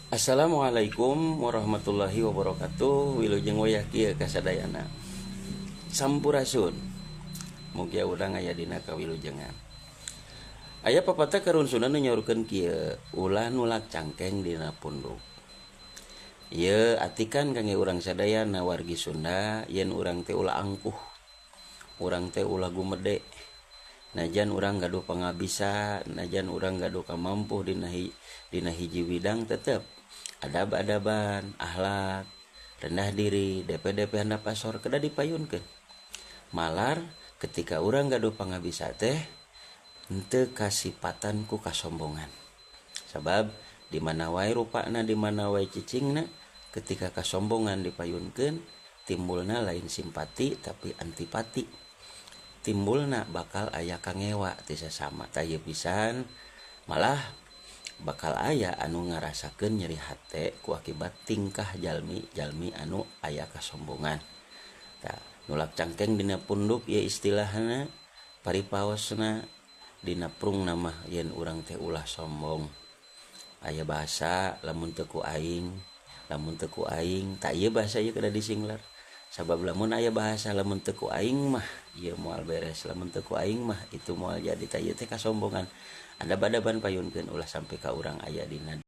Assalamualaikum warahmatullahi wabarakatuh. Wilujeng wayah kieu kasadayana. Sampurasun. Mugia urang aya dina kawilujengan. Aya papata karunsunan nu nyaurkeun kieu, ulah nulak cangkeng dina punduk. Ieu atikan kangge urang sadayana wargi Sunda yen urang teh ulah angkuh. Urang teh ulah gumede. Najan urang gaduh pangabisa, najan urang gaduh kamampuh dina hiji bidang tetep adab-adaban, akhlak, rendah diri, DP-DP handap asor kedah dipayunkeun. Malar ketika urang gaduh pangabisa teh henteu kasipatan ku kasombongan. Sabab di mana wae rupana, di mana wae cicingna, ketika kasombongan dipayunkeun timbulna lain simpati tapi antipati. Timbulna bakal aya kangewa ti sasama tah ieu pisan malah bakal aya anu ngarasakeun nyeri hate ku akibat tingkah jalmi anu aya kasombongan. Tah nulak cangkeng dina punduk ieu istilahna paripaosna dina prung nama yen urang teh ulah sombong. Aya bahasa lamun teu ku aing tah ieu bahasa ieu kedah disingler. Sabab lamun aya bahasa lamun teu ku aing mah ieu moal beres, lamun teu ku aing mah itu moal jadi tah ieu teh kasombongan. Adab-adaban payunkeun ulah sampai ka urang aya dina